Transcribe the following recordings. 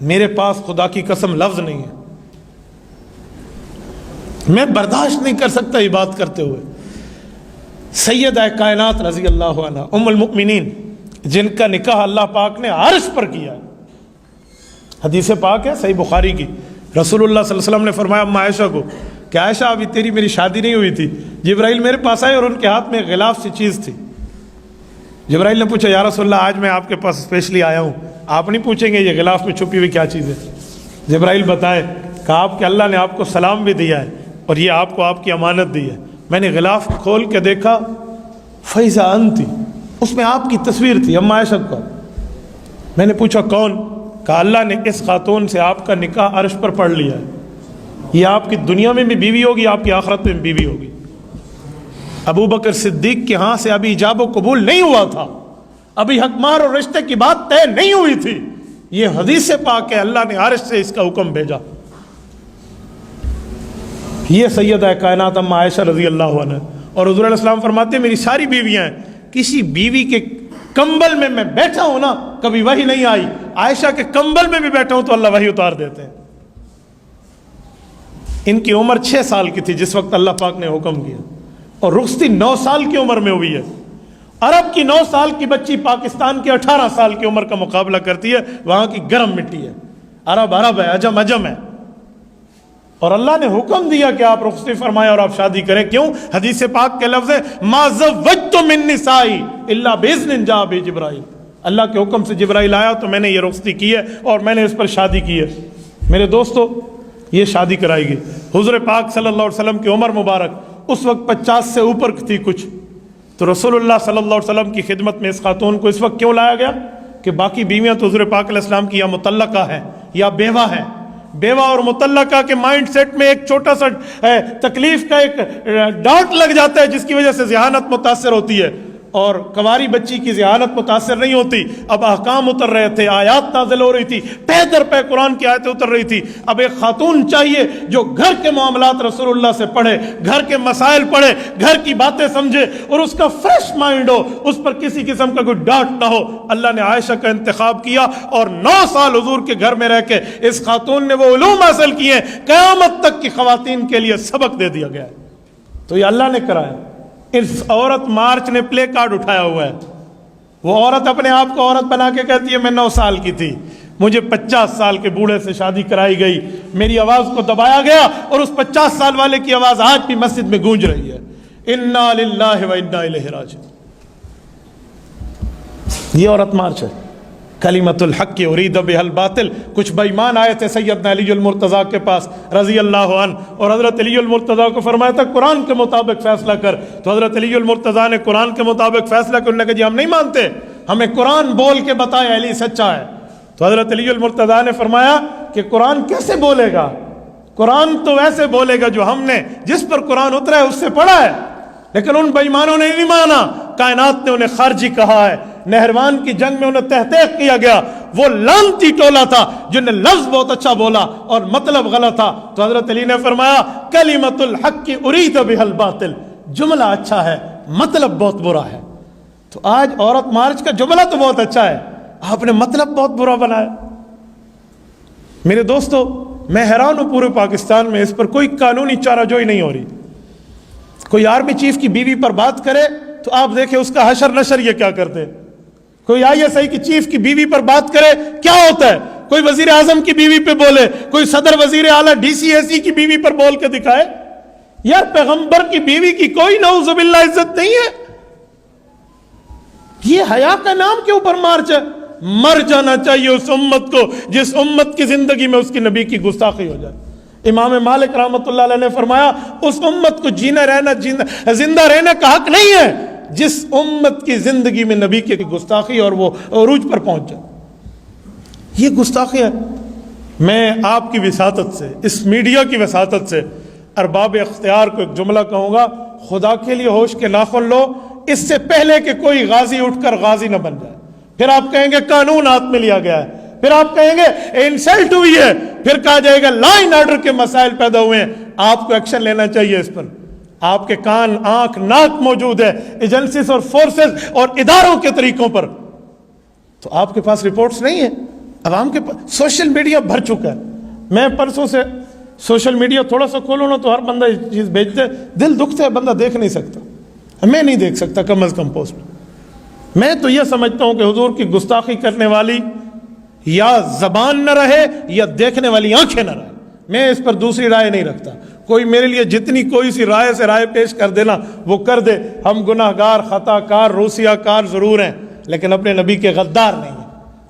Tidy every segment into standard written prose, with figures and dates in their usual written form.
میرے پاس خدا کی قسم لفظ نہیں ہے، میں برداشت نہیں کر سکتا یہ بات کرتے ہوئے۔ سیدہ کائنات رضی اللہ عنہ ام المؤمنین، جن کا نکاح اللہ پاک نے عرش پر کیا، حدیث پاک ہے صحیح بخاری کی، رسول اللہ صلی اللہ علیہ وسلم نے فرمایا اما عائشہ کو کہ عائشہ ابھی تیری میری شادی نہیں ہوئی تھی، جبرائیل میرے پاس آئے اور ان کے ہاتھ میں غلاف سی چیز تھی۔ جبرائیل نے پوچھا یا رسول اللہ آج میں آپ کے پاس اسپیشلی آیا ہوں، آپ نہیں پوچھیں گے یہ غلاف میں چھپی ہوئی کیا چیز ہے؟ جبرائیل بتائے کہا آپ کہ اللہ نے آپ کو سلام بھی دیا ہے اور یہ آپ کو آپ کی امانت دی ہے۔ میں نے غلاف کھول کے دیکھا فیضا انتی، اس میں آپ کی تصویر تھی اما عائشہ کا۔ میں نے پوچھا کون؟ کہا اللہ نے اس خاتون سے آپ کا نکاح عرش پر پڑھ لیا ہے، یہ آپ کی دنیا میں بھی بیوی ہوگی، آپ کی آخرت میں بھی بیوی ہوگی۔ ابو بکر صدیق کے ہاں سے ابھی ایجاب و قبول نہیں ہوا تھا، ابھی حق مہر اور رشتے کی بات طے نہیں ہوئی تھی، یہ حدیث پاک ہے اللہ نے عرش سے اس کا حکم بھیجا۔ یہ سیدہ کائنات اما عائشہ رضی اللہ عنہ، اور حضور علیہ السلام فرماتے ہیں میری ساری بیویاں ہیں، کسی بیوی کے کمبل میں میں بیٹھا ہوں نا کبھی وحی نہیں آئی، عائشہ کے کمبل میں بھی بیٹھا ہوں تو اللہ وحی اتار دیتے ہیں۔ ان کی عمر 6 سال کی تھی جس وقت اللہ پاک نے حکم کیا، اور رخصتی 9 سال کی عمر میں ہوئی ہے۔ عرب کی 9 سال کی بچی پاکستان کی 18 سال کی عمر کا مقابلہ کرتی ہے، وہاں کی گرم مٹی ہے، عرب عرب ہے، عجم عجم ہے، اور اللہ نے حکم دیا کہ آپ رخصتی فرمائیں اور آپ شادی کریں۔ کیوں؟ حدیث پاک کے لفظ ہے ما زوجت من نسائی الا باذن جاء به جبرائیل، اللہ کے حکم سے جبرائیل آیا تو میں نے یہ رخصتی کی ہے اور میں نے اس پر شادی کی ہے۔ میرے دوستو یہ شادی کرائی گئی، حضور پاک صلی اللہ علیہ وسلم کی عمر مبارک اس وقت 50 سے اوپر تھی کچھ، تو رسول اللہ صلی اللہ علیہ وسلم کی خدمت میں اس خاتون کو اس وقت کیوں لایا گیا کہ باقی بیویاں تو حضور پاک علیہ السلام کی یا مطلقہ ہیں یا بیوہ ہیں۔ بیوہ اور مطلقہ کے مائنڈ سیٹ میں ایک چھوٹا سا تکلیف کا ایک ڈاٹ لگ جاتا ہے جس کی وجہ سے ذہانت متاثر ہوتی ہے، اور کنواری بچی کی ذہانت متاثر نہیں ہوتی۔ اب احکام اتر رہے تھے، آیات نازل ہو رہی تھی، پے در پے قرآن کی آیتیں اتر رہی تھی۔ اب ایک خاتون چاہیے جو گھر کے معاملات رسول اللہ سے پڑھے، گھر کے مسائل پڑھے، گھر کی باتیں سمجھے اور اس کا فریش مائنڈ ہو، اس پر کسی قسم کا کوئی ڈاٹ نہ ہو۔ اللہ نے عائشہ کا انتخاب کیا اور 9 سال حضور کے گھر میں رہ کے اس خاتون نے وہ علوم حاصل کیے ہیں قیامت تک کی خواتین کے لیے سبق دے دیا گیا ہے۔ تو یہ اللہ نے کرایا۔ اس عورت مارچ نے پلے کارڈ اٹھایا ہوا ہے، وہ عورت اپنے آپ کو عورت بنا کے کہتی ہے میں 9 سال کی تھی، مجھے 50 سال کے بوڑھے سے شادی کرائی گئی، میری آواز کو دبایا گیا اور اس 50 سال والے کی آواز آج بھی مسجد میں گونج رہی ہے، انا للہ و انا الیہ راجعون۔ یہ عورت مارچ ہے، کلمۃ الحق ارید بها الباطل۔ کچھ بے ایمان آئے تھے سیدنا علی المرتضیٰ کے پاس رضی اللہ عنہ، اور حضرت علی المرتضیٰ کو فرمایا تھا قرآن کے مطابق فیصلہ کر، تو حضرت علی المرتضیٰ نے قرآن کے مطابق فیصلہ کر، انہوں نے کہا جی ہم نہیں مانتے، ہمیں قرآن بول کے بتائے علی سچا ہے۔ تو حضرت علی المرتضیٰ نے فرمایا کہ قرآن کیسے بولے گا؟ قرآن تو ویسے بولے گا جو ہم نے جس پر قرآن اترا ہے اس سے پڑھا ہے، لیکن ان بے ایمانوں نے نہیں مانا، کائنات نے انہیں خارجی کہا ہے، نہروان کی جنگ میں انہیں تحقیق کیا گیا، وہ لعنتی ٹولہ تھا جن نے لفظ بہت اچھا بولا اور مطلب غلط تھا۔ تو حضرت علی نے فرمایا کلمۃ الحق ارید بها الباطل، جملہ اچھا ہے مطلب بہت برا ہے۔ تو آج عورت مارچ کا جملہ تو بہت اچھا ہے، آپ نے مطلب بہت برا بنایا۔ میرے دوستو میں حیران ہوں، پورے پاکستان میں اس پر کوئی قانونی چارہ جوئی نہیں ہو رہی۔ کوئی آرمی چیف کی بیوی پر بات کرے تو آپ دیکھیں اس کا حشر نشر یہ کیا کرتے ہیں، کوئی ISI کی چیف کی بیوی پر بات کرے کیا ہوتا ہے، کوئی وزیر اعظم کی بیوی پہ بولے، کوئی صدر وزیر اعلیٰ DCAC کی بیوی پر بول کے دکھائے۔ یار پیغمبر کی بیوی کی کوئی نعوذ باللہ عزت نہیں ہے، یہ حیا کا نام کے اوپر مارچ ہے۔ مر جانا چاہیے اس امت کو جس امت کی زندگی میں اس کی نبی کی گستاخی ہو جائے۔ امام مالک رحمۃ اللہ علیہ نے فرمایا اس امت کو جینا رہنا زندہ رہنے کا حق نہیں ہے جس امت کی زندگی میں نبی کی گستاخی اور وہ عروج پر پہنچ جائے۔ یہ گستاخی ہے۔ میں آپ کی وساطت سے، اس میڈیا کی وساطت سے ارباب اختیار کو ایک جملہ کہوں گا، خدا کے لیے ہوش کے ناخن لو، اس سے پہلے کہ کوئی غازی اٹھ کر غازی نہ بن جائے۔ پھر آپ کہیں گے قانون ہاتھ میں لیا گیا ہے، پھر آپ کہیں گے انسلٹ ہوئی ہے، پھر کہا جائے گا لا اینڈ آرڈر کے مسائل پیدا ہوئے ہیں، آپ کو ایکشن لینا چاہیے اس پر۔ آپ کے کان آنکھ ناک موجود ہے ایجنسیز اور فورسز اور اداروں کے طریقوں پر، تو آپ کے پاس رپورٹس نہیں ہیں، عوام کے سوشل میڈیا بھر چکا ہے. میں پرسوں سے سوشل میڈیا تھوڑا سا کھولوں نا تو ہر بندہ یہ چیز بھیجتے ہے, دل دکھتا ہے, بندہ دیکھ نہیں سکتا, میں نہیں دیکھ سکتا کم از کم پوسٹ. میں تو یہ سمجھتا ہوں کہ حضور کی گستاخی کرنے والی یا زبان نہ رہے یا دیکھنے والی آنکھیں نہ رہے. میں اس پر دوسری رائے نہیں رکھتا. کوئی میرے لیے جتنی کوئی سی رائے سے رائے پیش کر دینا وہ کر دے. ہم گناہ گار, خطا کار, روسیہ کار ضرور ہیں لیکن اپنے نبی کے غدار نہیں ہیں.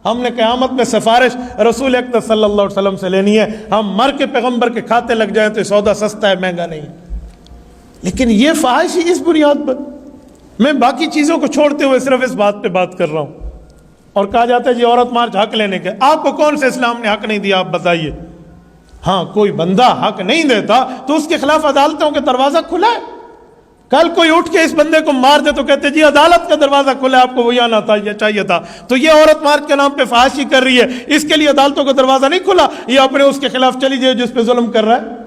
ہم نے قیامت میں سفارش رسول اکرم صلی اللہ علیہ وسلم سے لینی ہے. ہم مر کے پیغمبر کے کھاتے لگ جائیں تو سودا سستا ہے, مہنگا نہیں. لیکن یہ فحش ہی اس بنیاد پر, میں باقی چیزوں کو چھوڑتے ہوئے صرف اس بات پہ بات کر رہا ہوں. اور کہا جاتا ہے جی عورت مارچ حق لینے کے, آپ کو کون سے اسلام نے حق نہیں دیا آپ بتائیے. ہاں کوئی بندہ حق نہیں دیتا تو اس کے خلاف عدالتوں کے دروازہ کھلا ہے. کل کوئی اٹھ کے اس بندے کو مار دے تو کہتے جی عدالت کا دروازہ کھلا ہے, آپ کو وہی آنا تھا, یہ چاہیے تھا. تو یہ عورت مارچ کے نام پہ فحاشی کر رہی ہے, اس کے لیے عدالتوں کا دروازہ نہیں کھلا, یہ اپنے اس کے خلاف چلی جائے جس پہ ظلم کر رہا ہے.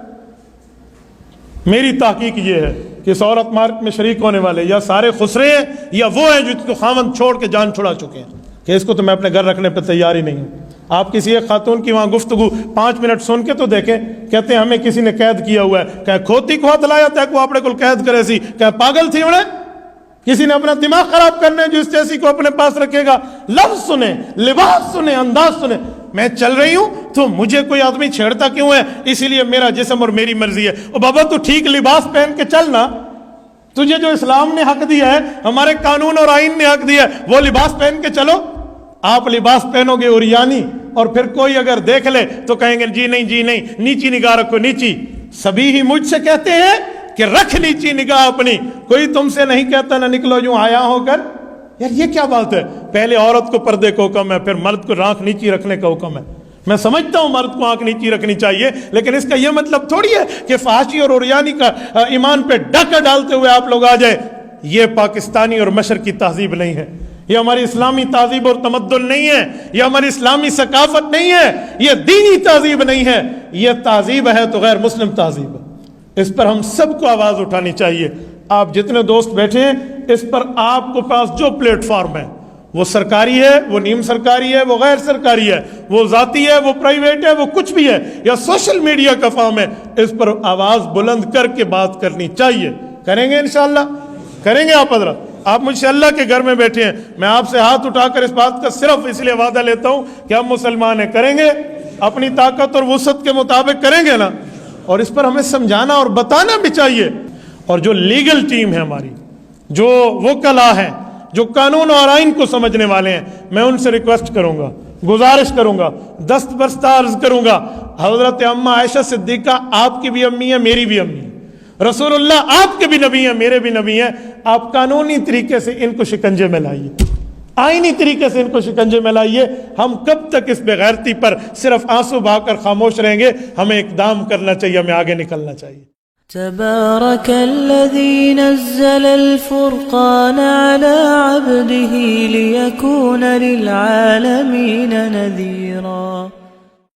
میری تحقیق یہ ہے کہ اس عورت مارچ میں شریک ہونے والے یا سارے خسرے ہیں یا وہ ہیں جو خاوند چھوڑ کے جان چھڑا چکے ہیں کہ اس کو تو میں اپنے گھر رکھنے پہ تیار ہی نہیں ہوں. آپ کسی ایک خاتون کی وہاں گفتگو 5 منٹ سن کے تو دیکھیں, کہتے ہیں ہمیں کسی نے قید کیا ہوا ہے. کہ کھوتی کو ہاتھ لایا تھا کو اپنے کو قید کرے سی, کہ پاگل تھی انہیں, کسی نے اپنا دماغ خراب کرنے جو اس جیسی کو اپنے پاس رکھے گا. لفظ سنیں, لباس سنیں, انداز سنیں. میں چل رہی ہوں تو مجھے کوئی آدمی چھیڑتا کیوں ہے, اسی لیے میرا جسم اور میری مرضی ہے. او بابا تو ٹھیک لباس پہن کے چلنا, تجھے جو اسلام نے حق دیا ہے, ہمارے قانون اور آئین نے حق دیا ہے, وہ لباس پہن کے چلو. آپ لباس پہنو گے عریانی, اور پھر کوئی اگر دیکھ لے تو کہیں گے جی نہیں, نیچی نگاہ رکھو, نیچی. سبھی ہی مجھ سے کہتے ہیں کہ رکھ نیچی نگاہ اپنی, کوئی تم سے نہیں کہتا نہ نکلو یوں حیا ہو کر. یار یہ کیا بات ہے, پہلے عورت کو پردے کا حکم ہے, پھر مرد کو آنکھ نیچی رکھنے کا حکم ہے. میں سمجھتا ہوں مرد کو آنکھ نیچی رکھنی چاہیے, لیکن اس کا یہ مطلب تھوڑی ہے کہ فحاشی اور عریانی کا ایمان پہ ڈاکہ ڈالتے ہوئے آپ لوگ آ جائیں. یہ پاکستانی اور مشرق کی تہذیب نہیں ہے, یہ ہماری اسلامی تہذیب اور تمدن نہیں ہے, یہ ہماری اسلامی ثقافت نہیں ہے, یہ دینی تہذیب نہیں ہے. یہ تہذیب ہے تو غیر مسلم تہذیب ہے. اس پر ہم سب کو آواز اٹھانی چاہیے. آپ جتنے دوست بیٹھے ہیں اس پر آپ کو پاس جو پلیٹ فارم ہے, وہ سرکاری ہے, وہ نیم سرکاری ہے, وہ غیر سرکاری ہے, وہ ذاتی ہے, وہ پرائیویٹ ہے, وہ کچھ بھی ہے, یا سوشل میڈیا کا فارم ہے, اس پر آواز بلند کر کے بات کرنی چاہیے. کریں گے انشاءاللہ, کریں گے آپ حضرات. آپ مجھ سے اللہ کے گھر میں بیٹھے ہیں, میں آپ سے ہاتھ اٹھا کر اس بات کا صرف اس لیے وعدہ لیتا ہوں کہ ہم مسلمان ہیں. کریں گے, اپنی طاقت اور وسعت کے مطابق کریں گے نا. اور اس پر ہمیں سمجھانا اور بتانا بھی چاہیے. اور جو لیگل ٹیم ہے ہماری, جو وکلا ہیں, جو قانون اور آئین کو سمجھنے والے ہیں, میں ان سے ریکویسٹ کروں گا, گزارش کروں گا, دستبردار عرض کروں گا. حضرت اماں عائشہ صدیقہ آپ کی بھی امی ہے, میری بھی امی ہے. رسول اللہ آپ کے بھی نبی ہیں, میرے بھی نبی ہیں. آپ قانونی طریقے سے ان کو شکنجے میں لائیے, آئینی طریقے سے ان کو شکنجے میں لائیے. ہم کب تک اس بے غیرتی پر صرف آنسو بہا کر خاموش رہیں گے؟ ہمیں اقدام کرنا چاہیے, ہمیں آگے نکلنا چاہیے. تبارك الذي نزل الفرقان على عبده ليكون للعالمين نذيرا.